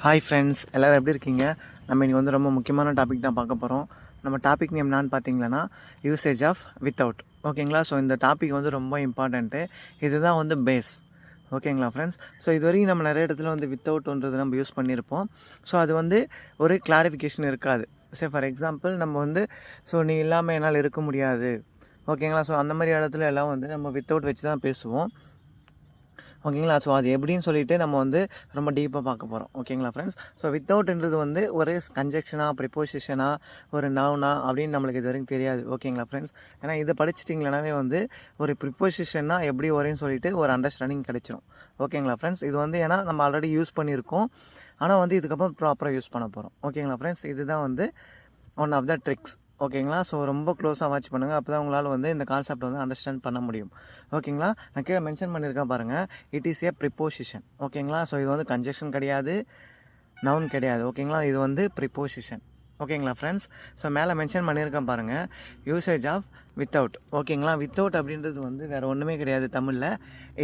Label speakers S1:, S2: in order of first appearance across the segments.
S1: Hi friends, எல்லோரும் எப்படி இருக்கீங்க? நம்ம இன்றைக்கி வந்து ரொம்ப முக்கியமான டாபிக் தான் பார்க்க போகிறோம். நம்ம டாபிக் நேம் என்னான்னு பார்த்தீங்கன்னா யூசேஜ் ஆஃப் வித்தவுட். ஓகேங்களா? ஸோ இந்த டாபிக் வந்து ரொம்ப இம்பார்ட்டண்ட்டு. இதுதான் வந்து பேஸ். ஓகேங்களா ஃப்ரெண்ட்ஸ்? ஸோ இது வரைக்கும் நம்ம நிறைய இடத்துல வந்து வித்தவுட்ன்றது நம்ம யூஸ் பண்ணியிருப்போம். ஸோ அது வந்து ஒரு கிளாரிஃபிகேஷன் இருக்காது. சரி, ஃபார் எக்ஸாம்பிள் நம்ம வந்து நீ இல்லாமல் என்னால் இருக்க முடியாது. ஓகேங்களா? ஸோ அந்த மாதிரி இடத்துல எல்லாம் வந்து நம்ம வித்தவுட் வச்சு தான் பேசுவோம். ஓகேங்களா? ஸோ அது எப்படின்னு சொல்லிட்டு நம்ம வந்து ரொம்ப டீப்பாக பார்க்க போகிறோம். ஓகேங்களா ஃப்ரெண்ட்ஸ்? ஸோ வித்தவுட்ன்றது வந்து ஒரு கன்ஜெக்ஷனா, ப்ரிப்போசிஷனா, ஒரு நவுனா அப்படின்னு நம்மளுக்கு இது வரைக்கும் தெரியாது. ஓகேங்களா ஃப்ரெண்ட்ஸ்? ஏன்னா இதை படிச்சிட்டிங்களாவே வந்து ஒரு ப்ரிப்போசிஷன்னா எப்படி வரும்னு சொல்லிட்டு ஒரு அண்டர்ஸ்டாண்டிங் கிடைச்சிரும். ஓகேங்களா ஃப்ரெண்ட்ஸ்? இது வந்து ஏன்னா நம்ம ஆல்ரெடி யூஸ் பண்ணியிருக்கோம். ஆனால் வந்து இதுக்கப்புறம் ப்ராப்பராக யூஸ் பண்ண போகிறோம். ஓகேங்களா ஃப்ரெண்ட்ஸ்? இதுதான் வந்து ஒன் ஆஃப் த ட்ரிக்ஸ். ஓகேங்களா? ஸோ ரொம்ப க்ளோஸாக வாட்ச் பண்ணுங்கள். அப்போ தான் உங்களால் வந்து இந்த கான்செப்ட் வந்து அண்டர்ஸ்டாண்ட் பண்ண முடியும். ஓகேங்களா? நான் கீழே மென்ஷன் பண்ணியிருக்கேன் பாருங்கள். It is a preposition. ஓகேங்களா? ஸோ இது வந்து கன்ஜெக்ஷன் கிடையாது, நவுன் கிடையாது. ஓகேங்களா? இது வந்து ப்ரிப்போசிஷன். ஓகேங்களா ஃப்ரெண்ட்ஸ்? ஸோ மேலே மென்ஷன் பண்ணியிருக்கேன் பாருங்கள், யூசேஜ் ஆஃப் வித்தவுட். ஓகேங்களா? வித்தவுட் அப்படின்றது வந்து வேறு ஒன்றுமே கிடையாது. தமிழில்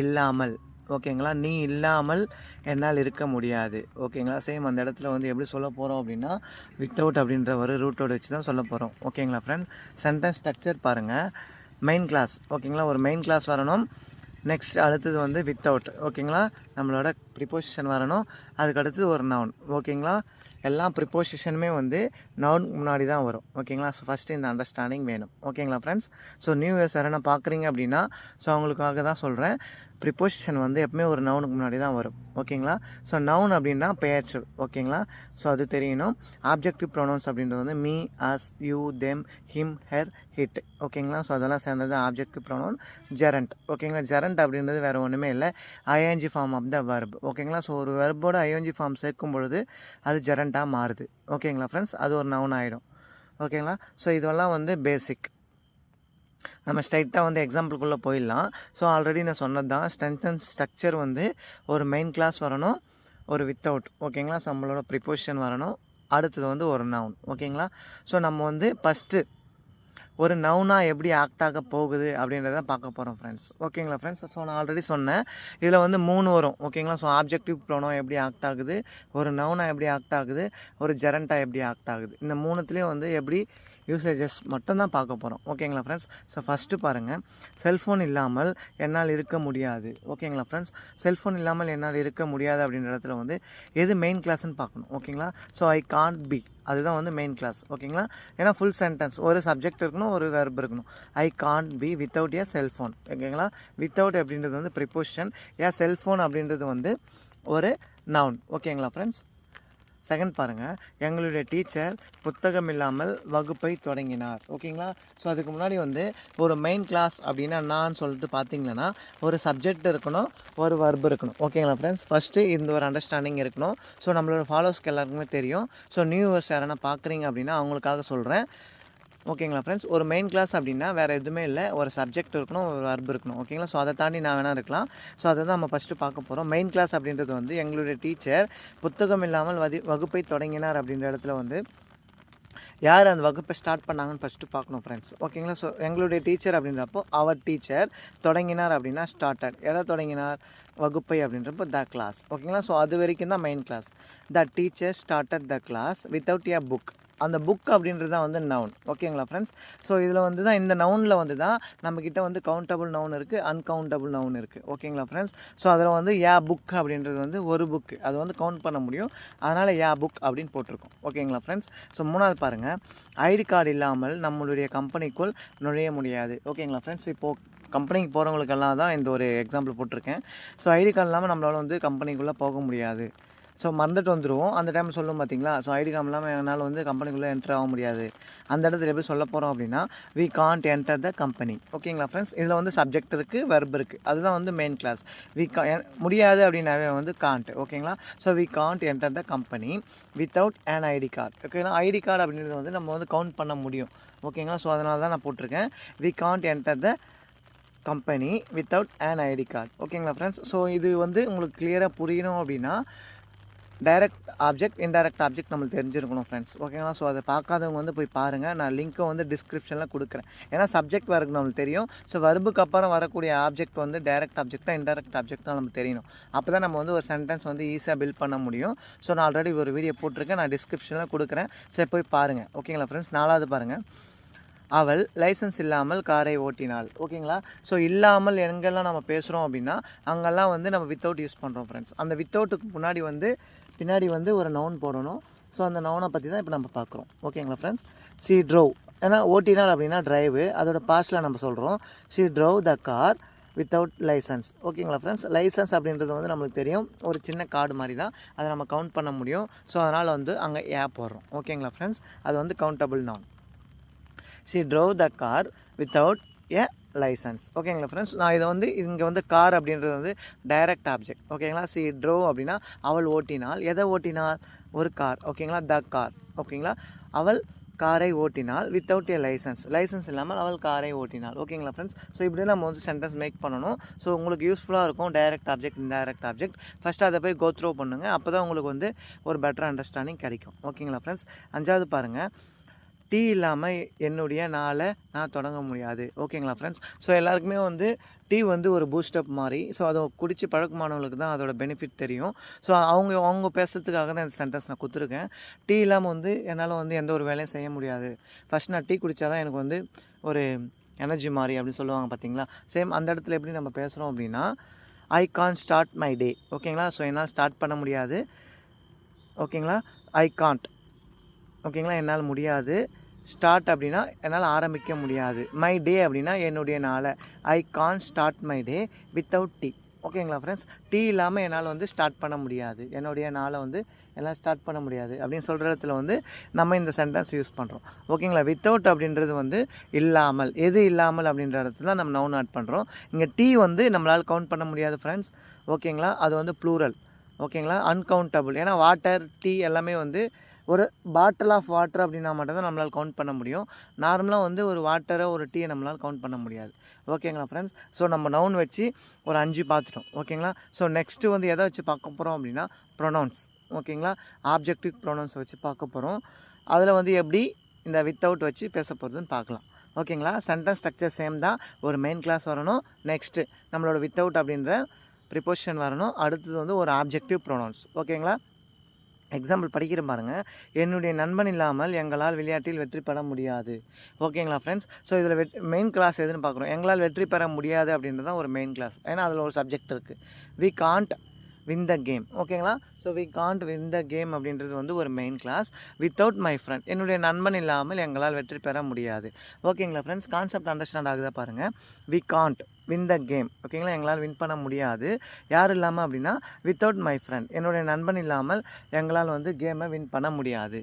S1: இல்லாமல். ஓகேங்களா? நீ இல்லாமல் என்னால் இருக்க முடியாது. ஓகேங்களா? சேம் அந்த இடத்துல வந்து எப்படி சொல்ல போகிறோம் அப்படின்னா வித்தவுட் அப்படின்ற ஒரு ரூட்டோடு வச்சு தான் சொல்ல போகிறோம். ஓகேங்களா ஃப்ரெண்ட்? சென்டென்ஸ் ஸ்ட்ரக்சர் பாருங்கள். Main clause. ஓகேங்களா? ஒரு மெயின் கிளாஸ் வரணும். நெக்ஸ்ட் அடுத்தது வந்து வித்தவுட். ஓகேங்களா? நம்மளோட ப்ரிப்போசிஷன் வரணும். அதுக்கு அடுத்தது ஒரு நவுன். ஓகேங்களா? எல்லா ப்ரிப்போசிஷனுமே வந்து நவுன் முன்னாடி தான் வரும். ஓகேங்களா? ஸோ ஃபஸ்ட்டு இந்த அண்டர்ஸ்டாண்டிங் வேணும். ஓகேங்களா ஃப்ரெண்ட்ஸ்? ஸோ நியூ இயர்ஸ் யாரான பார்க்குறீங்க அப்படின்னா ஸோ அவங்களுக்காக தான் சொல்கிறேன். ப்ரிப்போசிஷன் வந்து எப்பவுமே ஒரு நவுனுக்கு முன்னாடி தான் வரும். ஓகேங்களா? ஸோ நவுன் அப்படின்னா பெயர்ச்சொல். ஓகேங்களா? ஸோ அது தெரியணும். ஆப்ஜெக்டிவ் ப்ரொனவுன்ஸ் அப்படின்றது வந்து me, us, you, them, him, her, it. ஓகேங்களா? ஸோ அதெல்லாம் சேர்ந்தது ஆப்ஜெக்டிவ் ப்ரொனவுன். ஜெரண்ட். ஓகேங்களா? ஜெரண்ட் அப்படின்றது வேறு ஒன்றுமே இல்லை, I N G form of the verb. ஓகேங்களா? ஸோ ஒரு வெர்போட ஐஎன்ஜி ஃபார்ம் சேர்க்கும் பொழுது அது ஜெரண்ட்டாக மாறுது. ஓகேங்களா ஃப்ரெண்ட்ஸ்? அது ஒரு நவுன் ஆகிடும். ஓகேங்களா? ஸோ இதெல்லாம் வந்து பேசிக். நம்ம ஸ்ட்ரைட்டாக வந்து எக்ஸாம்பிள்குள்ளே போயிடலாம். ஸோ ஆல்ரெடி நான் சொன்னது தான், சென்டென்ஸ் ஸ்ட்ரக்சர் வந்து ஒரு மெயின் கிளாஸ் வரணும், ஒரு வித்தவுட். ஓகேங்களா? ஸோ நம்மளோட ப்ரிப்போசிஷன் வரணும், அடுத்தது வந்து ஒரு நவுன். ஓகேங்களா? ஸோ நம்ம வந்து ஃபஸ்ட்டு ஒரு நவுனாக எப்படி ஆக்ட் ஆக போகுது அப்படின்றத பார்க்க போகிறோம் ஃப்ரெண்ட்ஸ். ஓகேங்களா ஃப்ரெண்ட்ஸ்? ஸோ நான் ஆல்ரெடி சொன்னேன், இதில் வந்து 3 வரும். ஓகேங்களா? ஸோ ஆப்ஜெக்டிவ் ப்ரோனவுன் எப்படி ஆக்ட் ஆகுது, ஒரு நவுனாக எப்படி ஆக்ட் ஆகுது, ஒரு ஜெரண்டாக எப்படி ஆக்ட் ஆகுது. இந்த 3த்துலேயும் வந்து எப்படி யூசேஜஸ் மட்டும்தான் பார்க்க போகிறோம். ஓகேங்களா ஃப்ரெண்ட்ஸ்? ஸோ ஃபஸ்ட்டு பாருங்கள், செல்ஃபோன் இல்லாமல் என்னால் இருக்க முடியாது. ஓகேங்களா ஃப்ரெண்ட்ஸ்? செல்ஃபோன் இல்லாமல் என்னால் இருக்க முடியாது அப்படின்ற இடத்துல வந்து எது மெயின் கிளாஸ்ன்னு பார்க்கணும். ஓகேங்களா? ஸோ ஐ கான்ட் பி, அதுதான் வந்து மெயின் கிளாஸ். ஓகேங்களா? ஏன்னா ஃபுல் சென்டென்ஸ், ஒரு சப்ஜெக்ட் இருக்கணும், ஒரு வெர்ப் இருக்கணும். I can't be without A cellphone. ஓகேங்களா? வித்தவுட் அப்படின்றது வந்து ப்ரிப்போசிஷன், ஏன் செல்ஃபோன் அப்படின்றது வந்து ஒரு நவுன். ஓகேங்களா ஃப்ரெண்ட்ஸ்? செகண்ட் பாருங்கள், எங்களுடைய டீச்சர் புத்தகம் இல்லாமல் வகுப்பை தொடங்கினார். ஓகேங்களா? ஸோ அதுக்கு முன்னாடி வந்து ஒரு மெயின் கிளாஸ் அப்படின்னா நான் சொல்லிட்டு பார்த்தீங்கன்னா ஒரு சப்ஜெக்ட் இருக்கணும், ஒரு வர்ப் இருக்கணும். ஓகேங்களா ஃப்ரெண்ட்ஸ்? ஃபஸ்ட்டு இந்த ஒரு அண்டர்ஸ்டாண்டிங் இருக்கணும். ஸோ நம்மளோட ஃபாலோவர்ஸ்க்கு எல்லாருக்குமே தெரியும். ஸோ நியூ இயர்ஸ் யாரானா பார்க்குறீங்க அப்படின்னா அவங்களுக்காக சொல்கிறேன். ஓகேங்களா ஃப்ரெண்ட்ஸ்? ஒரு மெயின் கிளாஸ் அப்படின்னா வேறு எதுவுமே இல்லை, ஒரு சப்ஜெக்ட் இருக்கணும், ஒரு வர்ப் இருக்கணும். ஓகேங்களா? ஸோ அதை தாண்டி நான் வேணா இருக்கலாம். ஸோ அதை தான் நம்ம ஃபஸ்ட்டு பார்க்க போகிறோம். மெயின் கிளாஸ் அப்படின்றது வந்து எங்களுடைய டீச்சர் புத்தகம் இல்லாமல் வகுப்பை தொடங்கினார் அப்படின்ற இடத்துல வந்து யார் அந்த வகுப்பை ஸ்டார்ட் பண்ணாங்கன்னு ஃபஸ்ட்டு பார்க்கணும் ஃப்ரெண்ட்ஸ். ஓகேங்களா? ஸோ எங்களுடைய டீச்சர் அப்படின்றப்போ அவர் டீச்சர், தொடங்கினார் அப்படின்னா ஸ்டார்டட். எதை தொடங்கினார்? வகுப்பை அப்படின்றப்போ த கிளாஸ். ஓகேங்களா? ஸோ அது வரைக்கும் தான் main class. The teacher started the class without a book. அந்த புக் அப்படின்றது தான் வந்து நவுன். ஓகேங்களா ஃப்ரெண்ட்ஸ்? ஸோ இதில் வந்து தான் இந்த நவுனில் வந்து தான் நம்மக்கிட்ட வந்து கவுண்டபிள் நவுன் இருக்குது, அன்கவுண்டபிள் நவுன் இருக்குது. ஓகேங்களா ஃப்ரெண்ட்ஸ்? ஸோ அதில் வந்து ஏ புக் அப்படின்றது வந்து ஒரு புக்கு, அது வந்து கவுண்ட் பண்ண முடியும், அதனால் ஏ புக் அப்படின்னு போட்டிருக்கோம். ஓகேங்களா ஃப்ரெண்ட்ஸ்? ஸோ மூணாவது பாருங்கள், ஐடி கார்டு இல்லாமல் நம்மளுடைய கம்பெனிக்குள் நுழைய முடியாது. ஓகேங்களா ஃப்ரெண்ட்ஸ்? இப்போது கம்பெனிக்கு போகிறவங்களுக்கெல்லாம் தான் இந்த ஒரு எக்ஸாம்பிள் போட்டிருக்கேன். ஸோ ஐடி கார்டு இல்லாமல் நம்மளால் வந்து கம்பெனிக்குள்ளே போக முடியாது. ஸோ மறந்துட்டு வந்துடுவோம், அந்த டைம் சொல்லும் பார்த்தீங்களா? ஸோ ஐடி கார்டு இல்லாமல் என்னால் வந்து கம்பெனிக்குள்ளே என்ட்ரு ஆக முடியாது. அந்த இடத்துல எப்படி சொல்ல போகிறோம் அப்படின்னா we can't enter the company. ஓகேங்களா ஃப்ரெண்ட்ஸ்? இதில் வந்து சப்ஜெக்ட் இருக்குது, வெர்ப் இருக்குது, அதுதான் வந்து மெயின் கிளாஸ். முடியாது அப்படின்னாவே வந்து கான்ட். ஓகேங்களா? So we can't enter the company without an ID card. ஓகேங்களா? ஐடி கார்டு அப்படின்றது வந்து நம்ம வந்து கவுண்ட் பண்ண முடியும். ஓகேங்களா? ஸோ அதனால தான் நான் போட்டிருக்கேன் we can't enter the company without an ID card. ஓகேங்களா ஃப்ரெண்ட்ஸ்? ஸோ இது வந்து உங்களுக்கு கிளியராக புரியணும் அப்படின்னா டைரக்ட் ஆப்ஜெக்ட் இன்டைரக்ட் ஆப்ஜெக்ட் நம்மளுக்கு தெரிஞ்சிருக்கணும் ஃப்ரெண்ட்ஸ். ஓகேங்களா? ஸோ அதை பார்க்காதவங்க வந்து போய் பாருங்கள். நான் லிங்க்கை வந்து டிஸ்கிரிப்ஷனில் கொடுக்குறேன். ஏன்னா சப்ஜெக்ட் வரைக்கும் நம்மளுக்கு தெரியும். ஸோ வர்புக்கு அப்புறம் வரக்கூடிய ஆப்ஜெக்ட் வந்து டைரக்ட் ஆப்ஜெக்டாக இன்டைரக்ட் ஆப்ஜெக்டாக நமக்கு தெரியணும். அப்போ தான் நம்ம வந்து ஒரு சென்டென்ஸ் வந்து ஈஸியாக பில்ட் பண்ண முடியும். ஸோ நான் ஆல்ரெடி ஒரு வீடியோ போட்டிருக்கேன், நான் டிஸ்கிரிப்ஷனில் கொடுக்குறேன். சரி போய் பாருங்கள். ஓகேங்களா ஃப்ரெண்ட்ஸ்? 4வது பாருங்கள். அவள் லைசன்ஸ் இல்லாமல் காரை ஓட்டினாள். ஓகேங்களா? ஸோ இல்லாமல் எங்கெல்லாம் நம்ம பேசுகிறோம் அப்படின்னா அங்கெல்லாம் வந்து நம்ம வித்தவுட் யூஸ் பண்ணுறோம் ஃப்ரெண்ட்ஸ். அந்த வித்தவுட்டுக்கு பின்னாடி வந்து ஒரு நவுன் போடணும். ஸோ அந்த நவுனை பற்றி தான் இப்போ நம்ம பார்க்குறோம். ஓகேங்களா ஃப்ரெண்ட்ஸ்? She drove. ஏன்னா ஓட்டினாள் அப்படின்னா ட்ரைவு, அதோட பாஸ்ட்டில் நம்ம சொல்கிறோம். She drove the car without licence. ஓகேங்களா ஃப்ரெண்ட்ஸ்? லைசன்ஸ் அப்படின்றது வந்து நம்மளுக்கு தெரியும், ஒரு சின்ன கார்டு மாதிரி தான், அதை நம்ம கவுண்ட் பண்ண முடியும். ஸோ அதனால் வந்து அங்கே போடுறோம். ஓகேங்களா ஃப்ரெண்ட்ஸ்? அது வந்து countable noun. She drove the car without a licence. ஓகேங்களா ஃப்ரெண்ட்ஸ்? நான் இதை வந்து இங்கே வந்து கார் அப்படின்றது வந்து டைரக்ட் ஆப்ஜெக்ட். ஓகேங்களா? ஷி ட்ரோவ் அப்படின்னா அவள் ஓட்டினாள். எதை ஓட்டினாள்? ஒரு கார். ஓகேங்களா? The car. ஓகேங்களா? அவள் காரை ஓட்டினாள் வித்தவுட் எ லைசன்ஸ் இல்லாமல் அவள் காரை ஓட்டினாள். ஓகேங்களா ஃப்ரெண்ட்ஸ்? ஸோ இப்படி நம்ம வந்து சென்டென்ஸ் மேக் பண்ணணும். ஸோ உங்களுக்கு யூஸ்ஃபுல்லாக இருக்கும் direct object indirect object. First அதை போய் கோ த்ரூ பண்ணுங்கள். அப்போ தான் உங்களுக்கு வந்து ஒரு பெட்டர் அண்டர்ஸ்டாண்டிங் கிடைக்கும். ஓகேங்களா ஃப்ரெண்ட்ஸ்? 5வது பாருங்கள். டீ இல்லாமல் என்னுடைய நாளை நான் தொடங்க முடியாது. ஓகேங்களா ஃப்ரெண்ட்ஸ்? ஸோ எல்லாருக்குமே வந்து டீ வந்து ஒரு பூஸ்டப் மாதிரி. ஸோ அதை குடித்து பழக்கமானவங்களுக்கு தான் அதோட பெனிஃபிட் தெரியும். ஸோ அவங்க பேசுறதுக்காக தான் இந்த சென்டென்ஸ் நான் கொடுத்துருக்கேன். டீ இல்லாமல் வந்து என்னால் வந்து எந்த ஒரு வேலையும் செய்ய முடியாது. ஃபஸ்ட் நான் டீ குடித்தா தான் எனக்கு வந்து ஒரு எனர்ஜி மாதிரி அப்படின்னு சொல்லுவாங்க பார்த்தீங்களா? சேம் அந்த இடத்துல எப்படி நம்ம பேசுகிறோம் அப்படின்னா ஐ கான்ட் ஸ்டார்ட் மை டே. ஓகேங்களா? ஸோ என்னால் ஸ்டார்ட் பண்ண முடியாது. ஓகேங்களா? I can't. ஓகேங்களா? என்னால் முடியாது. ஸ்டார்ட் அப்படின்னா என்னால் ஆரம்பிக்க முடியாது. மை டே அப்படின்னா என்னுடைய நாளை. I can start my day without tea. ஓகேங்களா ஃப்ரெண்ட்ஸ்? டீ இல்லாமல் என்னால் வந்து ஸ்டார்ட் பண்ண முடியாது. என்னுடைய நாளை வந்து என்னால் ஸ்டார்ட் பண்ண முடியாது அப்படின்னு சொல்கிற இடத்துல வந்து நம்ம இந்த சென்டென்ஸ் யூஸ் பண்ணுறோம். ஓகேங்களா? வித்தவுட் அப்படின்றது வந்து இல்லாமல். எது இல்லாமல் அப்படின்ற இடத்துல தான் நம்ம நவுன் ஆட் பண்ணுறோம். இங்கே டீ வந்து நம்மளால் கவுண்ட் பண்ண முடியாது ஃப்ரெண்ட்ஸ். ஓகேங்களா? அது வந்து ப்ளூரல். ஓகேங்களா? அன்கவுண்டபிள். ஏன்னா வாட்டர், டீ எல்லாமே வந்து ஒரு பாட்டில் ஆஃப் வாட்டர் அப்படின்னா மட்டும் தான் நம்மளால் கவுண்ட் பண்ண முடியும். நார்மலாக வந்து ஒரு வாட்டரை ஒரு டீயை நம்மளால் கவுண்ட் பண்ண முடியாது. ஓகேங்களா ஃப்ரெண்ட்ஸ்? ஸோ நம்ம நவுன் வச்சு ஒரு 5 பார்த்துட்டோம். ஓகேங்களா? ஸோ நெக்ஸ்ட்டு வந்து எதை வச்சு பார்க்க போகிறோம் அப்படின்னா ப்ரொனவுன்ஸ். ஓகேங்களா? ஆப்ஜெக்டிவ் ப்ரொனவுன்ஸ் வச்சு பார்க்க போகிறோம். அதில் வந்து எப்படி இந்த வித்தவுட் வச்சு பேச போகிறதுன்னு பார்க்கலாம். ஓகேங்களா? சென்டென்ஸ் ஸ்ட்ரக்சர் சேம் தான். ஒரு மெயின் கிளாஸ் வரணும். நெக்ஸ்ட்டு நம்மளோட வித்தவுட் அப்படின்ற ப்ரிப்போசிஷன் வரணும். அடுத்தது வந்து ஒரு ஆப்ஜெக்டிவ் ப்ரொனவுன்ஸ். ஓகேங்களா? எக்ஸாம்பிள் படிக்கிற பாருங்கள். என்னுடைய நண்பன் இல்லாமல் எங்களால் விளையாட்டில் வெற்றி பெற முடியாது. ஓகேங்களா ஃப்ரெண்ட்ஸ்? ஸோ இதில் மெயின் கிளாஸ் எதுன்னு பார்க்குறோம். எங்களால் வெற்றி பெற முடியாது அப்படின்றது தான் ஒரு மெயின் கிளாஸ். ஏன்னா அதில் ஒரு சப்ஜெக்ட் இருக்குது. We can't win the game. ஓகேங்களா? So we can't win the game அப்படின்றது வந்து ஒரு main class. Without my friend, என்னுடைய நண்பன் இல்லாமல் எங்களால் வெற்றி பெற முடியாது. ஓகேங்களா ஃப்ரெண்ட்ஸ்? கான்செப்ட் அண்டர்ஸ்டாண்ட் ஆகுதா பாருங்கள். We can't win the game. ஓகேங்களா? எங்களால் வின் பண்ண முடியாது. யார் இல்லாமல் அப்படின்னா வித்தவுட் மை ஃப்ரெண்ட், என்னுடைய நண்பன் இல்லாமல் எங்களால் வந்து கேமை வின் பண்ண முடியாது.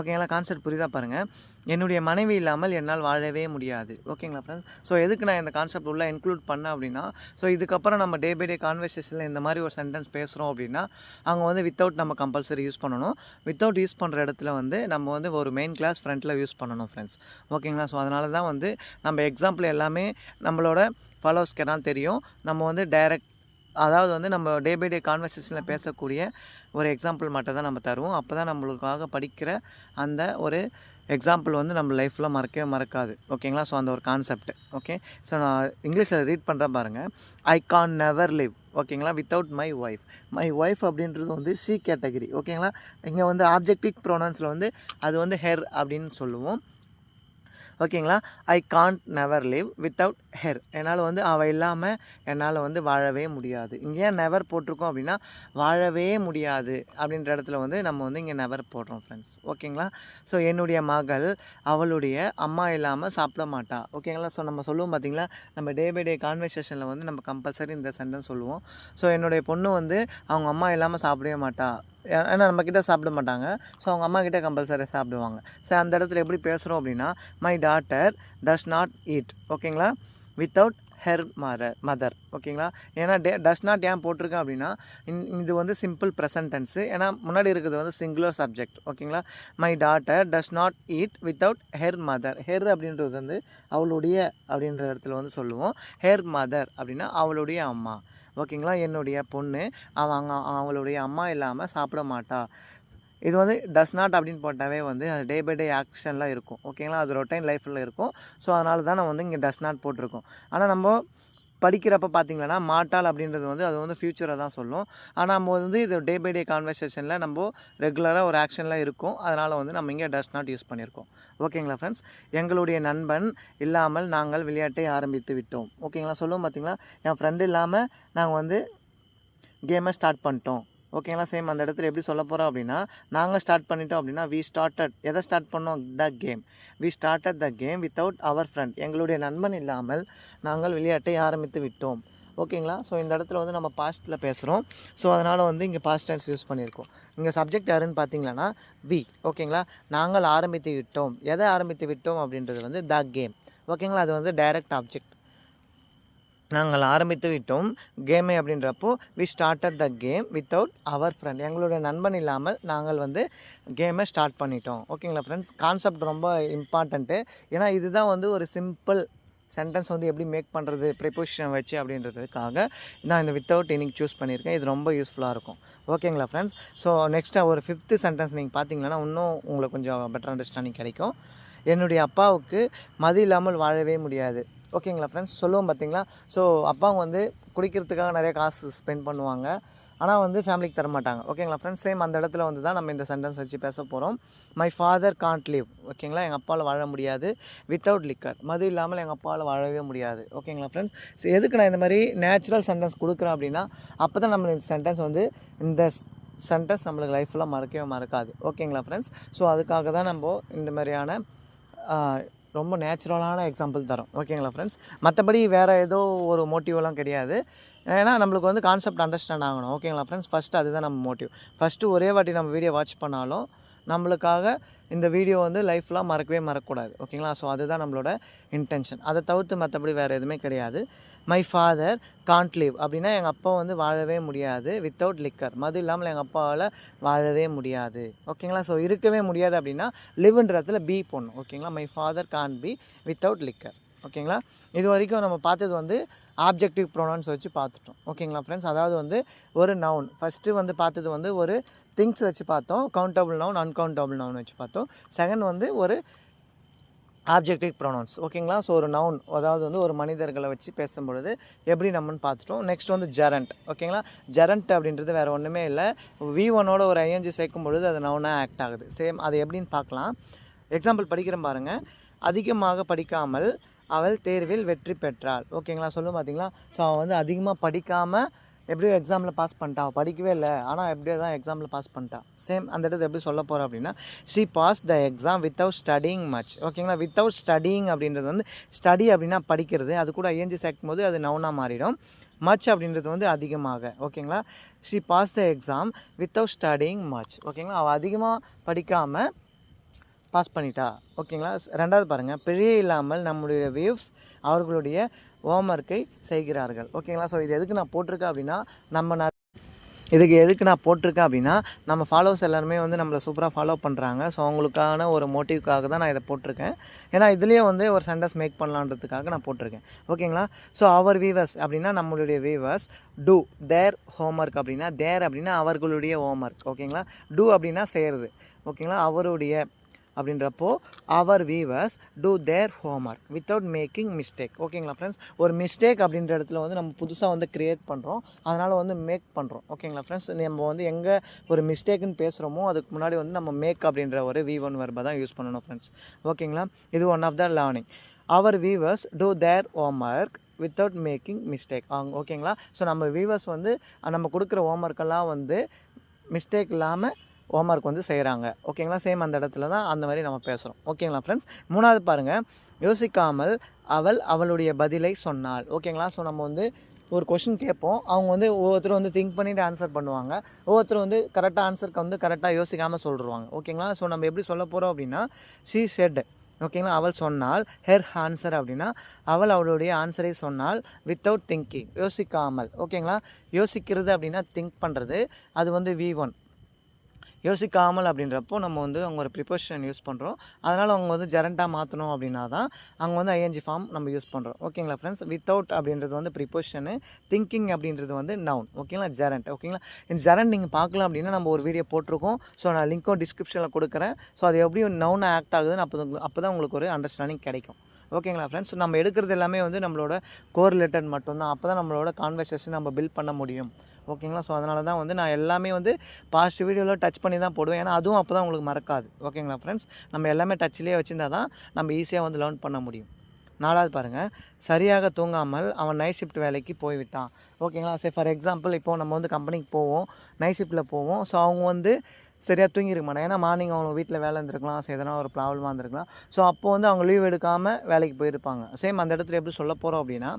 S1: ஓகேங்களா? கான்செப்ட் புரியுதா பாருங்கள். என்னுடைய மனைவி இல்லாமல் என்னால் வாழவே முடியாது. ஓகேங்களா ஃப்ரெண்ட்ஸ்? ஸோ எதுக்கு நான் இந்த கான்செப்ட் உள்ள இன்க்ளூட் பண்ணேன் அப்படின்னா, ஸோ இதுக்கப்புறம் நம்ம டே பை டே கான்வர்சேஷனில் இந்த மாதிரி ஒரு சென்டென்ஸ் பேசுகிறோம் அப்படின்னா அங்கே வந்து வித்தவுட் நம்ம கம்பல்சரி யூஸ் பண்ணணும். வித்தவுட் யூஸ் பண்ணுற இடத்துல வந்து நம்ம வந்து ஒரு மெயின் கிளாஸ் ஃப்ரண்ட்டில் யூஸ் பண்ணணும் ஃப்ரெண்ட்ஸ். ஓகேங்களா? ஸோ அதனால தான் வந்து நம்ம எக்ஸாம்பிள் எல்லாமே நம்மளோட ஃபாலோவர்ஸ்க்கு தான் தெரியும். நம்ம வந்து டைரக்ட், அதாவது வந்து நம்ம டே பை டே கான்வர்சேஷனில் பேசக்கூடிய ஒரு எக்ஸாம்பிள் மட்டும் தான் நம்ம தருவோம். அப்போ தான் நம்மளுக்காக படிக்கிற அந்த ஒரு எக்ஸாம்பிள் வந்து நம்ம லைஃப்பில் மறக்கவே மறக்காது. ஓகேங்களா? ஸோ அந்த ஒரு கான்செப்ட். ஓகே. ஸோ நான் இங்கிலீஷில் ரீட் பண்ணுறேன் பாருங்கள். ஐ கான் நெவர் லிவ். ஓகேங்களா? Without my wife. My wife அப்படின்றது வந்து சி கேட்டகரி. ஓகேங்களா? இங்கே வந்து ஆப்ஜெக்டிவ் ப்ரொனவுன்ஸில் வந்து அது வந்து ஹெர் அப்படின்னு சொல்லுவோம். ஓகேங்களா? I can't never live without her. என்னால் வந்து அவள் இல்லாமல் என்னால் வந்து வாழவே முடியாது. இங்கே ஏன் நெவர் போட்டிருக்கோம் அப்படின்னா வாழவே முடியாது அப்படின்ற இடத்துல வந்து நம்ம வந்து இங்கே நெவர் போடுறோம் ஃப்ரெண்ட்ஸ். ஓகேங்களா? ஸோ என்னுடைய மகள் அவளுடைய அம்மா இல்லாமல் சாப்பிட மாட்டா. ஓகேங்களா? ஸோ நம்ம சொல்லுவோம் பார்த்தீங்களா, நம்ம டே பை டே கான்வர்சேஷனில் வந்து நம்ம கம்பல்சரி இந்த சென்டென்ஸ் சொல்லுவோம். ஸோ என்னுடைய பொண்ணு வந்து அவங்க அம்மா இல்லாமல் சாப்பிடவே மாட்டா. ஏன்னா நம்மக்கிட்ட சாப்பிட மாட்டாங்க. ஸோ அவங்க அம்மாக்கிட்ட கம்பல்சரி சாப்பிடுவாங்க. ஸோ அந்த இடத்துல எப்படி பேசுகிறோம் அப்படின்னா my daughter does not eat. ஓகேங்களா? Without her mother. ஓகேங்களா? ஏன்னா டஸ் நாட் ஏன் போட்டிருக்கேன் அப்படின்னா இது வந்து சிம்பிள் ப்ரெசன்ட் டென்ஸு. ஏன்னா முன்னாடி இருக்கிறது வந்து சிங்குலர் சப்ஜெக்ட். ஓகேங்களா? My daughter does not eat without her mother. Her அப்படின்றது வந்து அவளுடைய அப்படின்ற இடத்துல வந்து சொல்லுவோம். ஹெர் மதர் அப்படின்னா அவளுடைய அம்மா. ஓகேங்களா. என்னுடைய பொண்ணு அவங்களுடைய அம்மா இல்லாமல் சாப்பிட மாட்டா. இது வந்து டஸ் நாட் அப்படின்னு போட்டாவே வந்து அது டே பை டே ஆக்ஷனில் இருக்கும். ஓகேங்களா. அது ரொட்டைன் லைஃப்பில் இருக்கும். ஸோ அதனால தான் நம்ம வந்து இங்கே டஸ் நாட் போட்டிருக்கோம். ஆனால் நம்ம படிக்கிறப்ப பார்த்திங்கன்னா மாட்டாள் அப்படின்றது வந்து அது வந்து ஃப்யூச்சரை தான் சொல்லும். ஆனால் நம்ம வந்து இது டே பை டே கான்வர்சேஷனில் நம்ம ரெகுலராக ஒரு ஆக்ஷனில் இருக்கும். அதனால் வந்து நம்ம இங்கே டஸ் நாட் யூஸ் பண்ணியிருக்கோம். ஓகேங்களா ஃப்ரெண்ட்ஸ். எங்களுடைய நண்பன் இல்லாமல் நாங்கள் விளையாட்டை ஆரம்பித்து விட்டோம். ஓகேங்களா. சொல்லுவோம் பார்த்திங்களா, என் ஃப்ரெண்டு இல்லாமல் நாங்கள் வந்து கேமை ஸ்டார்ட் பண்ணிட்டோம். ஓகேங்களா. சேம் அந்த இடத்துல எப்படி சொல்ல போகிறோம் அப்படின்னா, நாங்கள் ஸ்டார்ட் பண்ணிட்டோம் அப்படின்னா வி ஸ்டார்டட். எதை ஸ்டார்ட் பண்ணோம்? The game. We started the game without our friend. எங்களுடைய நண்பன் இல்லாமல் நாங்கள் விளையாட்டை ஆரம்பித்து விட்டோம். ஓகேங்களா. ஸோ இந்த இடத்துல வந்து நம்ம பாஸ்ட்டில் பேசுகிறோம். ஸோ அதனால் வந்து இங்கே பாஸ்ட் டென்ஸ் யூஸ் பண்ணியிருக்கோம். இங்கே சப்ஜெக்ட் யாருன்னு பார்த்தீங்கன்னா வி. ஓகேங்களா. நாங்கள் ஆரம்பித்து விட்டோம். எதை ஆரம்பித்து விட்டோம் அப்படின்றது வந்து த கேம். ஓகேங்களா. அது வந்து டைரக்ட் ஆப்ஜெக்ட். நாங்கள் ஆரம்பித்து விட்டோம் கேமை அப்படின்றப்போ we started the game without our friend. எங்களுடைய நண்பன் இல்லாமல் நாங்கள் வந்து கேமை ஸ்டார்ட் பண்ணிட்டோம். ஓகேங்களா ஃப்ரெண்ட்ஸ். கான்செப்ட் ரொம்ப இம்பார்ட்டண்ட்டு. ஏன்னா இதுதான் வந்து ஒரு சிம்பிள் சென்டென்ஸ் வந்து எப்படி மேக் பண்ணுறது ப்ரிப்போசிஷன் வச்சு அப்படின்றதுக்காக நான் இந்த வித்தவுட் இன்னைக்கு சூஸ் பண்ணியிருக்கேன். இது ரொம்ப யூஸ்ஃபுல்லாக இருக்கும். ஓகேங்களா ஃப்ரெண்ட்ஸ். ஸோ நெக்ஸ்ட்டாக ஒரு 5th சென்டென்ஸ் நீங்கள் பார்த்தீங்கன்னா இன்னும் உங்களுக்கு கொஞ்சம் பெட்டர் அண்டர்ஸ்டாண்டிங் கிடைக்கும். என்னுடைய அப்பாவுக்கு மது இல்லாமல் வாழவே முடியாது. ஓகேங்களா ஃப்ரெண்ட்ஸ். சொல்லுவோம் பார்த்தீங்களா. ஸோ அப்பாங்க வந்து குடிக்கிறதுக்காக நிறைய காசு ஸ்பெண்ட் பண்ணுவாங்க, ஆனால் வந்து ஃபேமிலிக்கு தரமாட்டாங்க. ஓகேங்களா ஃப்ரெண்ட்ஸ். சேம் அந்த இடத்துல வந்து தான் நம்ம இந்த சென்டென்ஸ் வச்சு பேச போகிறோம். My father can't live. ஓகேங்களா. எங்கள் அப்பாவில் வாழ முடியாது வித்தவுட் லிக்கர். மது இல்லாமல் எங்கள் அப்பாவில் வாழவே முடியாது. ஓகேங்களா ஃப்ரெண்ட்ஸ். ஸோ எதுக்கு நான் இந்த மாதிரி நேச்சுரல் சென்டென்ஸ் கொடுக்குறேன் அப்படின்னா, அப்போ தான் நம்ம இந்த சென்டென்ஸ் வந்து இந்த சென்டென்ஸ் நம்மளுக்கு லைஃப்பில் மறக்கவே மறக்காது. ஓகேங்களா ஃப்ரெண்ட்ஸ். ஸோ அதுக்காக தான் நம்ம இந்த மாதிரியான ரொம்ப நேச்சுரலான எக்ஸாம்பிள் தரோம். ஓகேங்களா ஃப்ரெண்ட்ஸ். மற்றபடி வேறு ஏதோ ஒரு மோட்டிவெலாம் கிடையாது. ஏன்னா நம்மளுக்கு வந்து கான்செப்ட் அண்டர்ஸ்டாண்ட் ஆகணும். ஓகேங்களா ஃப்ரெண்ட்ஸ். ஃபஸ்ட்டு அதுதான் நம்ம மோட்டிவ். ஃபஸ்ட்டு ஒரே வாட்டி நம்ம வீடியோ வாட்ச் பண்ணாலும் நம்மளுக்காக இந்த வீடியோ வந்து லைஃப்லாம் மறக்கவே மறக்கக்கூடாது. ஓகேங்களா. ஸோ அதுதான் நம்மளோட இன்டென்ஷன். அதை தவிர்த்து மற்றபடி வேறு எதுவுமே கிடையாது. மை ஃபாதர் காண்ட் லிவ் அப்படின்னா எங்கள் அப்பா வந்து வாழவே முடியாது வித்தவுட் லிக்கர். மது இல்லாமல் எங்கள் அப்பாவால் வாழவே முடியாது. ஓகேங்களா. ஸோ இருக்கவே முடியாது அப்படின்னா லிவ்ன்ற இடத்துல பி போடணும். ஓகேங்களா. My father Gantt B without liquor. ஓகேங்களா. இது வரைக்கும் நம்ம பார்த்தது வந்து ஆப்ஜெக்டிவ் ப்ரொனவுன்ஸ் வச்சு பார்த்துட்டோம். ஓகேங்களா ஃப்ரெண்ட்ஸ். அதாவது வந்து ஒரு நவுன் ஃபஸ்ட்டு வந்து பார்த்தது வந்து ஒரு திங்ஸ் வச்சு பார்த்தோம். கவுண்டபிள் நவுன், அன்கவுண்டபிள் நவுன் வச்சு பார்த்தோம். செகண்ட் வந்து ஒரு ஆப்ஜெக்டிவ் ப்ரொனவுன்ஸ். ஓகேங்களா. ஸோ ஒரு நவுன், அதாவது வந்து ஒரு மனிதர்களை வச்சு பேசும்பொழுது எப்படி நம்மன்னு பார்த்துட்டோம். நெக்ஸ்ட் வந்து ஜெரண்ட். ஓகேங்களா. ஜெரண்ட் அப்படின்றது வேறு ஒன்றுமே இல்லை. V1ஓட ஒரு ஐஎன்ஜி சேர்க்கும் பொழுது அது நவுனாக ஆக்ட் ஆகுது. சேம் அது எப்படின்னு பார்க்கலாம். எக்ஸாம்பிள் படிக்கிறேன் பாருங்கள். அதிகமாக படிக்காமல் அவள் தேர்வில் வெற்றி பெற்றாள். ஓகேங்களா. சொல்லும் பார்த்தீங்களா. ஸோ அவள் வந்து அதிகமாக படிக்காமல் எப்படியோ எக்ஸாமில் பாஸ் பண்ணிட்டான். அவள் படிக்கவே இல்லை, ஆனால் எப்படியோ தான் எக்ஸாமில் பாஸ் பண்ணிட்டான். சேம் அந்த இடத்துல எப்படி சொல்ல போகிறோம் அப்படின்னா, she pass the exam without studying much. ஓகேங்களா. வித்தவுட் ஸ்டடிங் அப்படின்றது வந்து ஸ்டடி அப்படின்னா படிக்கிறது, அது கூட ஐஎன்ஜி சேர்க்கும் போது அது நவுனாக மாறிடும். மச் அப்படின்றது வந்து அதிகமாக. ஓகேங்களா. She pass the exam without studying much. ஓகேங்களா. அவள் அதிகமாக படிக்காமல் பாஸ் பண்ணிட்டா. ஓகேங்களா. ரெண்டாவது பாருங்கள். பிழை இல்லாமல் நம்முடைய வியூஸ் அவர்களுடைய ஹோம்ஒர்க்கை செய்கிறார்கள். ஓகேங்களா. ஸோ இது எதுக்கு நான் போட்டிருக்கேன் அப்படின்னா, நம்ம ஃபாலோவர்ஸ் எல்லாருமே வந்து நம்மளை சூப்பராக ஃபாலோ பண்ணுறாங்க. ஸோ அவங்களுக்கான ஒரு மோட்டிவ்க்காக தான் நான் இதை போட்டிருக்கேன். ஏன்னா இதுலேயே வந்து ஒரு சென்டென்ஸ் மேக் பண்ணலான்றதுக்காக நான் போட்டிருக்கேன். ஓகேங்களா. ஸோ அவர் வீவர்ஸ் அப்படின்னா நம்மளுடைய வீவர்ஸ் டூ தேர் ஹோம்ஒர்க் அப்படின்னா தேர் அப்படின்னா அவர்களுடைய ஹோம்ஒர்க். ஓகேங்களா. டூ அப்படின்னா செய்கிறது. ஓகேங்களா. அவருடைய அப்படின்றப்போ அவர் viewers do their homework without making mistake. ஓகேங்களா ஃப்ரெண்ட்ஸ். ஒரு மிஸ்டேக் அப்படின்ற இடத்துல வந்து நம்ம புதுசாக வந்து க்ரியேட் பண்ணுறோம், அதனால் வந்து மேக் பண்ணுறோம். ஓகேங்களா ஃப்ரெண்ட்ஸ். நம்ம வந்து எங்கே ஒரு மிஸ்டேக்குன்னு பேசுகிறோமோ அதுக்கு முன்னாடி வந்து நம்ம மேக் அப்படின்ற ஒரு V1 வெர்பை தான் யூஸ் பண்ணணும் ஃப்ரெண்ட்ஸ். ஓகேங்களா. இது one of the learning. Our viewers do their homework without making mistake. ஓகேங்களா. ஸோ நம்ம வீவர்ஸ் வந்து நம்ம கொடுக்குற ஹோம்ஒர்க்கெல்லாம் வந்து மிஸ்டேக் இல்லாமல் ஹோம்ஒர்க் வந்து செய்கிறாங்க. ஓகேங்களா. சேம் அந்த இடத்துல தான் அந்த மாதிரி நம்ம பேசுகிறோம். ஓகேங்களா ஃப்ரெண்ட்ஸ். மூணாவது பாருங்கள். யோசிக்காமல் அவள் அவளுடைய பதிலை சொன்னாள். ஓகேங்களா. ஸோ நம்ம வந்து ஒரு கொஷின் கேட்போம், அவங்க வந்து ஒவ்வொருத்தரும் வந்து திங்க் பண்ணிவிட்டு ஆன்சர் பண்ணுவாங்க, ஒவ்வொருத்தரும் வந்து கரெக்டாக ஆன்சருக்கு வந்து கரெக்டாக யோசிக்காமல் சொல்லிடுவாங்க. ஓகேங்களா. ஸோ நம்ம எப்படி சொல்ல போகிறோம் அப்படின்னா, ஷீ செட். ஓகேங்களா. அவள் சொன்னால். ஹெர் ஆன்சர் அப்படின்னா அவள் அவளுடைய ஆன்சரை சொன்னால் வித்தவுட் திங்கிங், யோசிக்காமல். ஓகேங்களா. யோசிக்கிறது அப்படின்னா திங்க் பண்ணுறது, அது வந்து V1. யோசிக்காமல் அப்படின்றப்போ நம்ம வந்து அவங்க ஒரு ப்ரிப்போசிஷன் யூஸ் பண்ணுறோம். அதனால் அவங்க வந்து ஜெரண்டாக மாற்றணும் அப்படின்னா தான் அங்கே வந்து ஐஎன்ஜி ஃபார்ம் நம்ம யூஸ் பண்ணுறோம். ஓகேங்களா ஃப்ரெண்ட்ஸ்? வித்தவுட் அப்படின்றது வந்து ப்ரிப்போசிஷனு, திங்கிங் அப்படின்றது வந்து நவுன். ஓகேங்களா? ஜெரண்ட். ஓகேங்களா? இந்த ஜெரண்ட் நீங்கள் பார்க்கலாம் அப்படின்னா நம்ம ஒரு வீடியோ போட்டிருக்கோம். ஸோ நான் லிங்க்கும் டிஸ்கிரிப்ஷனில் கொடுக்குறேன். ஸோ அது எப்படி நவுனாக ஆக்ட் ஆகுதுன்னு அப்போ தான் உங்களுக்கு ஒரு அண்டர்ஸ்டாண்டிங் கிடைக்கும். ஓகேங்களா ஃப்ரெண்ட்ஸ்? நம்ம எடுக்கிறது எல்லாமே வந்து நம்மளோட கோரிலேட்டட் மட்டும்தான். அப்போ தான் நம்மளோட கான்வர்சேஷன் நம்ம பில்ட் பண்ண முடியும். ஓகேங்களா? ஸோ அதனால தான் வந்து நான் எல்லாமே வந்து பாஸ்ட் வீடியோவில் டச் பண்ணி தான் போடுவேன். ஏன்னா அதுவும் அப்போ தான் உங்களுக்கு மறக்காது. ஓகேங்களா ஃப்ரெண்ட்ஸ்? நம்ம எல்லாமே டச்சிலே வச்சுருந்தா தான் நம்ம ஈஸியாக வந்து லேர்ன் பண்ண முடியும். 4வது பாருங்கள், சரியாக தூங்காமல் அவன் நைட் ஷிஃப்ட் வேலைக்கு போய்விட்டான். ஓகேங்களா? சரி, ஃபார் எக்ஸாம்பிள் இப்போது நம்ம வந்து கம்பெனிக்கு போவோம், நைட் ஷிஃப்ட்டில் போவோம். ஸோ அவங்க வந்து சரியாக தூங்கியிருக்க மாட்டாங்க. ஏன்னா மார்னிங் அவங்க வீட்டில் வேலை இருந்திருக்கலாம், ஸோ எதனா ஒரு ப்ராப்ளமாக இருந்திருக்கலாம். ஸோ அப்போது வந்து அவங்க லீவ் எடுக்காமல் வேலைக்கு போயிருப்பாங்க. சேம் அந்த இடத்துல எப்படி சொல்ல போகிறோம் அப்படின்னா,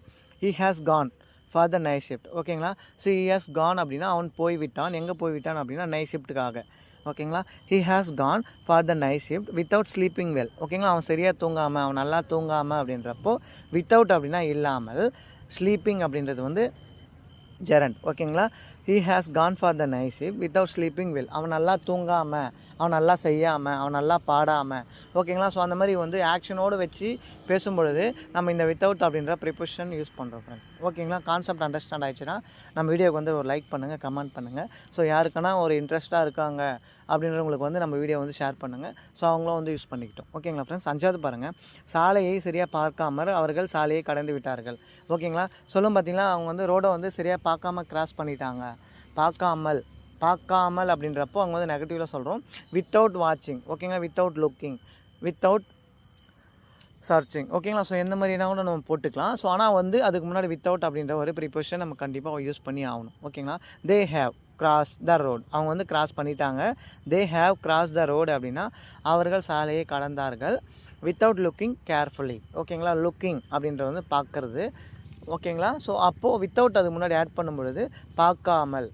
S1: he has gone for the night shift. ஓகேங்களா? ஸோ ஹி ஹேஸ் கான் அப்படின்னா அவன் போய்விட்டான். எங்கே போய்விட்டான் அப்படின்னா நைட் ஷிஃப்ட்டுக்காக. ஓகேங்களா? He has gone for the night shift without sleeping well. ஓகேங்களா? அவன் சரியாக தூங்காமல், அவன் நல்லா தூங்காமல் அப்படின்றப்போ வித்தவுட் அப்படின்னா இல்லாமல், ஸ்லீப்பிங் அப்படின்றது வந்து ஜெரண்ட். ஓகேங்களா? He has gone for the night shift without sleeping well. அவன் நல்லா தூங்காமல், அவன் நல்லா செய்யாமல், அவன் நல்லா பாடாமல். ஓகேங்களா? ஸோ அந்த மாதிரி வந்து ஆக்ஷனோடு வச்சு பேசும்பொழுது நம்ம இந்த வித்தவுட் அப்படின்ற ப்ரிப்போசிஷன் யூஸ் பண்ணுறோம் ஃப்ரெண்ட்ஸ். ஓகேங்களா? கான்செப்ட் அண்டர்ஸ்டாண்ட் ஆயிடுச்சுன்னா நம்ம வீடியோக்கு வந்து ஒரு லைக் பண்ணுங்கள், கமெண்ட் பண்ணுங்கள். ஸோ யாருக்குன்னா ஒரு இன்ட்ரெஸ்ட்டாக இருக்காங்க அப்படின்றவங்களுக்கு வந்து நம்ம வீடியோ வந்து ஷேர் பண்ணுங்கள். ஸோ அவங்களும் வந்து யூஸ் பண்ணிக்கிட்டோம். ஓகேங்களா ஃப்ரெண்ட்ஸ்? 5வது பாருங்கள், சாலையை சரியாக பார்க்காமல் அவர்கள் சாலையை கடந்து விட்டார்கள். ஓகேங்களா? சொல்லும் பார்த்தீங்களா, அவங்க வந்து ரோடை வந்து சரியாக பார்க்காம கிராஸ் பண்ணிட்டாங்க. பார்க்காமல் அப்படின்றப்போ அவங்க வந்து நெகட்டிவில் சொல்கிறோம். வித்தவுட் வாட்சிங். ஓகேங்களா? Without looking, without searching. ஓகேங்களா? ஸோ எந்த மாதிரினா கூட நம்ம போட்டுக்கலாம். ஸோ ஆனால் வந்து அதுக்கு முன்னாடி வித்தவுட் அப்படின்ற ஒரு ப்ரிப்போசிஷன் நம்ம கண்டிப்பாக யூஸ் பண்ணி ஆகணும். ஓகேங்களா? They have cross the road. அவங்க வந்து கிராஸ் பண்ணிட்டாங்க. They have cross the road அப்படின்னா அவர்கள் சாலையை கடந்தார்கள். Without looking carefully. ஓகேங்களா? லுக்கிங் அப்படின்றது வந்து பார்க்குறது. ஓகேங்களா? ஸோ அப்போது வித்தவுட் அதுக்கு முன்னாடி ஆட் பண்ணும் பொழுது பார்க்காமல்.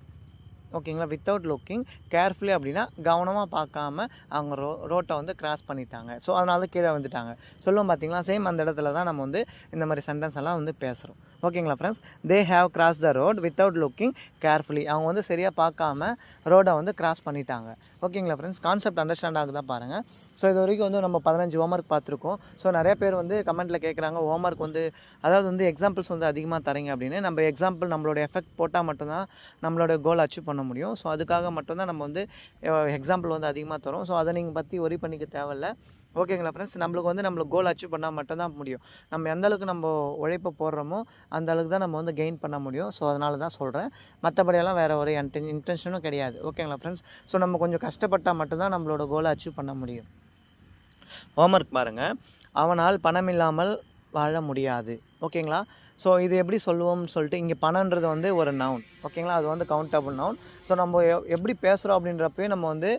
S1: ஓகேங்களா? வித்தவுட் லுக்கிங் கேர்ஃபுல்லி அப்படின்னா கவனமாக பார்க்காம அவங்க ரோட்டை வந்து கிராஸ் பண்ணிட்டாங்க. ஸோ அதனால கீழே வந்துட்டாங்க. சொல்லுவோம் பார்த்தீங்களா, சேம் அந்த இடத்துல தான் நம்ம வந்து இந்த மாதிரி சென்டென்ஸ் எல்லாம் வந்து பேசுகிறோம். ஓகேங்களா friends? They have cross the road without looking carefully. அவங்க வந்து சரியாக பார்க்காம ரோடை வந்து கிராஸ் பண்ணிட்டாங்க. ஓகேங்களா ஃப்ரெண்ட்ஸ்? கான்செப்ட் அண்டர்ஸ்டாண்ட் ஆகுதா பாருங்கள். ஸோ இது வரைக்கும் வந்து நம்ம 15 ஹோம்ஒர்க் பார்த்துருக்கோம். ஸோ நிறைய பேர் வந்து கமெண்ட்டில் கேட்குறாங்க, ஹோம்ஒர்க் வந்து அதாவது வந்து எக்ஸாம்பிள்ஸ் வந்து அதிகமாக தரீங்க அப்படின்னு. நம்ம எக்ஸாம்பிள் நம்மளோட எஃபெக்ட் போட்டால் மட்டும்தான் நம்மளோட கோல் அச்சீவ் பண்ண முடியும். ஸோ அதுக்காக மட்டும்தான் நம்ம வந்து எக்ஸாம்பிள் வந்து அதிகமாக தரோம். ஸோ அதை நீங்கள் பற்றி ஒரி பண்ணிக்க தேவையில்லை. ஓகேங்களா ஃப்ரெண்ட்ஸ்? நம்மளுக்கு கோல் அச்சீவ் பண்ணால் மட்டும்தான் முடியும். நம்ம எந்த அளவுக்கு நம்ம உழைப்பை போடுறோமோ அந்த அளவுக்கு தான் நம்ம வந்து கெயின் பண்ண முடியும். ஸோ அதனால தான் சொல்கிறேன். மற்றபடியெல்லாம் வேறு ஒரு இன்டென்ஷனும் கிடையாது. ஓகேங்களா ஃப்ரெண்ட்ஸ்? ஸோ நம்ம கொஞ்சம் கஷ்டப்பட்டால் மட்டும்தான் நம்மளோட கோலை அச்சீவ் பண்ண முடியும். ஹோம்ஒர்க் பாருங்கள். அவனால் பணம் இல்லாமல் வாழ முடியாது. ஓகேங்களா? ஸோ இது எப்படி சொல்லுவோம்னு சொல்லிட்டு, இங்கே பணன்றது வந்து ஒரு நவுன். ஓகேங்களா? அது வந்து கவுண்டபிள் நவுன். ஸோ நம்ம எப்படி பேசுகிறோம் அப்படின்றப்பே நம்ம வந்து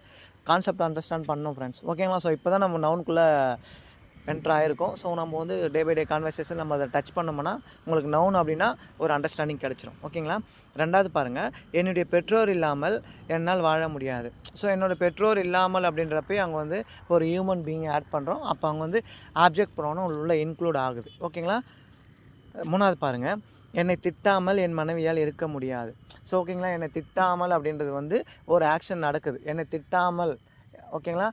S1: கான்செப்ட் அண்டர்ஸ்டாண்ட் பண்ணணும் ஃப்ரெண்ட்ஸ். ஓகேங்களா? ஸோ இப்போ தான் நம்ம நவுனுக்குள்ளே என்ட்ரு ஆகிருக்கோம். ஸோ நம்ம வந்து டே பை டே கான்வர்சேஷன் நம்ம அதை டச் பண்ணோம்னா உங்களுக்கு நவுன் அப்படின்னா ஒரு அண்டர்ஸ்டாண்டிங் கிடச்சிரும். ஓகேங்களா? 2வது பாருங்கள், என்னுடைய பெற்றோர் இல்லாமல் என்னால் வாழ முடியாது. ஸோ என்னோடய பெற்றோர் இல்லாமல் அப்படின்றப்பே அங்கே வந்து ஒரு ஹியூமன் பீயிங் ஆட் பண்ணுறோம். அப்போ அங்கே வந்து ஆப்ஜெக்ட் ப்ரோனவுன் உள்ள இன்க்ளூட் ஆகுது. ஓகேங்களா? 3வது பாருங்கள், என்னை திட்டாமல் என் மனைவியால் இருக்க முடியாது. ஸோ ஓகேங்களா, என்னை திட்டாமல் அப்படின்றது வந்து ஒரு ஆக்ஷன் நடக்குது. என்னை திட்டாமல் ஓகேங்களா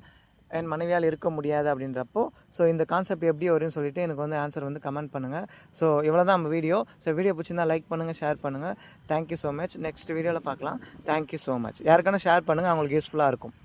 S1: என் மனைவியால் இருக்க முடியாது அப்படின்றப்போ, ஸோ இந்த கான்செப்ட் எப்படி வரும்னு சொல்லிவிட்டு எனக்கு வந்து ஆன்சர் வந்து கமெண்ட் பண்ணுங்கள். ஸோ இவ்வளோ தான் நம்ம வீடியோ. ஸோ வீடியோ பிடிச்சிருந்தால் லைக் பண்ணுங்கள், ஷேர் பண்ணுங்கள். Thank you so much. நெக்ஸ்ட் வீடியோவில் பார்க்கலாம். Thank you so much. யாருக்கான ஷேர் பண்ணுங்கள், அவங்களுக்கு யூஸ்ஃபுல்லாக இருக்கும்.